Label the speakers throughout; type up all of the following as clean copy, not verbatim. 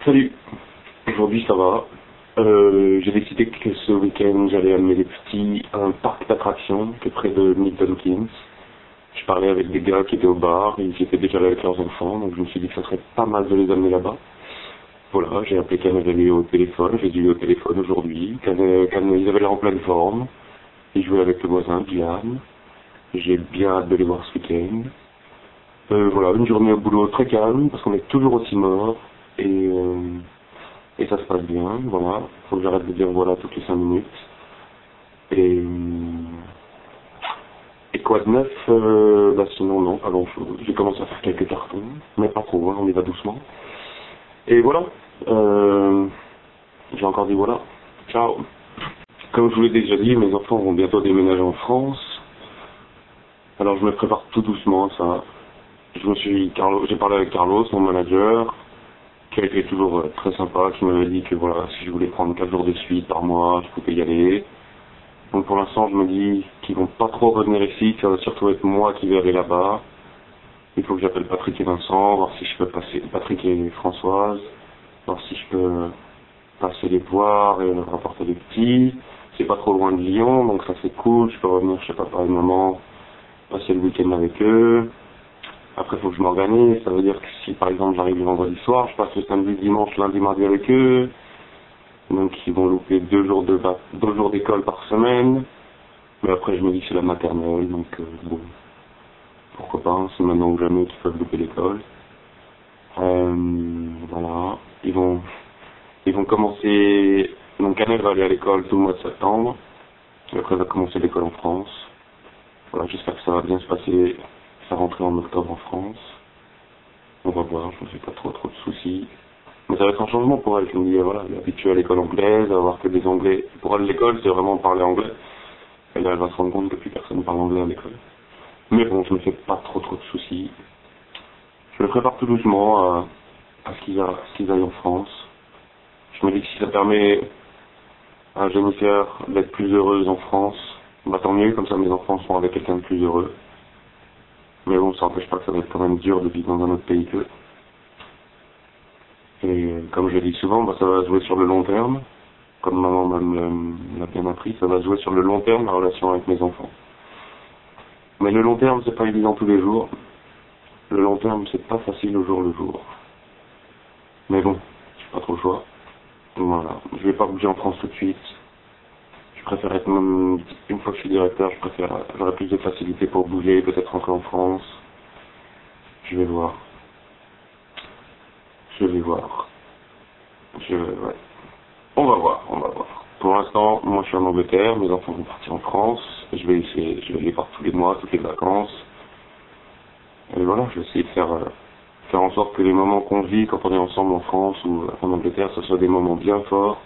Speaker 1: Salut. Aujourd'hui ça va. J'ai décidé que ce week-end j'allais amener les petits à un parc d'attractions qui est près de Milton Keynes. Je parlais avec des gars qui étaient au bar, ils étaient déjà là avec leurs enfants, donc je me suis dit que ça serait pas mal de les amener là-bas. Voilà, j'ai appelé Canel au téléphone, j'ai dû au téléphone aujourd'hui. Ils avaient l'air en pleine forme. Ils jouaient avec le voisin, Diane. J'ai bien hâte de les voir ce week-end. Voilà, une journée au boulot très calme, parce qu'on est toujours aussi mort. Et ça se passe bien, voilà. Faut que j'arrête de dire voilà toutes les 5 minutes. Et quoi de neuf sinon non, pas grand chose. J'ai commencé à faire quelques cartons, mais pas trop, hein, on y va doucement. Et voilà, j'ai encore dit voilà. Ciao. Comme je vous l'ai déjà dit, mes enfants vont bientôt déménager en France. Alors je me prépare tout doucement à ça. J'ai parlé avec Carlos, mon manager, qui a été toujours très sympa, qui m'avait dit que voilà, si je voulais prendre 4 jours de suite par mois, je pouvais y aller. Donc pour l'instant, je me dis qu'ils vont pas trop revenir ici, que ça va surtout être moi qui vais aller là-bas. Il faut que j'appelle Patrick et Vincent, voir si je peux passer, Patrick et Françoise, voir si je peux passer les voir et leur apporter des petits. C'est pas trop loin de Lyon, donc ça c'est cool, je peux revenir chez papa et maman, passer le week-end avec eux. Après, il faut que je m'organise, ça veut dire que si par exemple j'arrive le vendredi soir, je passe le samedi, dimanche, lundi, mardi avec eux. Donc ils vont louper 2 jours d'école par semaine. Mais après je me dis que c'est la maternelle, donc bon, pourquoi pas, c'est maintenant ou jamais qu'ils peuvent louper l'école. Voilà, ils vont commencer, donc Annelle va aller à l'école tout le mois de septembre. Et après elle va commencer l'école en France. Voilà, j'espère que ça va bien se passer, sa rentrée en octobre en France. On va voir, je me fais pas trop de soucis. Mais ça va être un changement pour elle, je me dis, voilà, elle est habituée à l'école anglaise, à avoir que des anglais. Pour elle, l'école, c'est vraiment parler anglais. Et là, elle va se rendre compte que plus personne parle anglais à l'école. Mais bon, je me fais pas trop de soucis. Je me prépare tout doucement à ce qu'ils aillent en France. Je me dis que si ça permet à Jennifer d'être plus heureuse en France, bah tant mieux, comme ça mes enfants seront avec quelqu'un de plus heureux. Mais bon, ça n'empêche pas que ça va être quand même dur de vivre dans un autre pays qu'eux. Et comme je le dis souvent, bah, ça va jouer sur le long terme. Comme maman l'a bien appris, ça va jouer sur le long terme, la relation avec mes enfants. Mais le long terme, c'est pas évident tous les jours. Le long terme, c'est pas facile au jour le jour. Mais bon, j'ai pas trop le choix. Voilà, je vais pas bouger en France tout de suite. Je préfère être même, une fois que je suis directeur, j'aurai plus de facilité pour bouger, peut-être rentrer en France. Je vais voir. Ouais. On va voir. Pour l'instant, moi je suis en Angleterre, mes enfants vont partir en France, je vais les voir tous les mois, toutes les vacances. Et voilà, je vais essayer de faire en sorte que les moments qu'on vit quand on est ensemble en France ou en Angleterre, ce soient des moments bien forts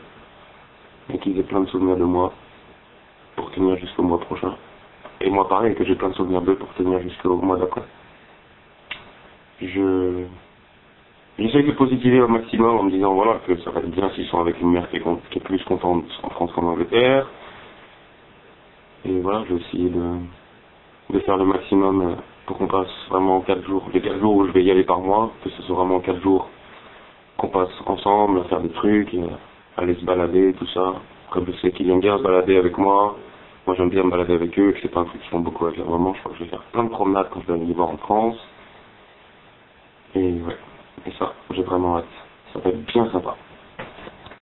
Speaker 1: et qu'ils aient plein de souvenirs de moi pour tenir jusqu'au mois prochain. Et moi pareil, que j'ai plein de souvenirs d'eux pour tenir jusqu'au mois d'après. J'essaie de positiver au maximum en me disant voilà que ça va être bien s'ils sont avec une mère qui est plus contente en France qu'en Angleterre. Et voilà, je vais essayer de faire le maximum pour qu'on passe vraiment 4 jours, les 4 jours où je vais y aller par mois, que ce soit vraiment 4 jours qu'on passe ensemble, à faire des trucs, aller se balader, tout ça. Comme je sais qu'ils aiment bien se balader avec moi, moi j'aime bien me balader avec eux, que c'est pas un truc qu'ils font beaucoup avec leur maman, je crois que je vais faire plein de promenades quand je vais aller les voir en France. Et ouais. Et ça, j'ai vraiment hâte. Ça va être bien sympa.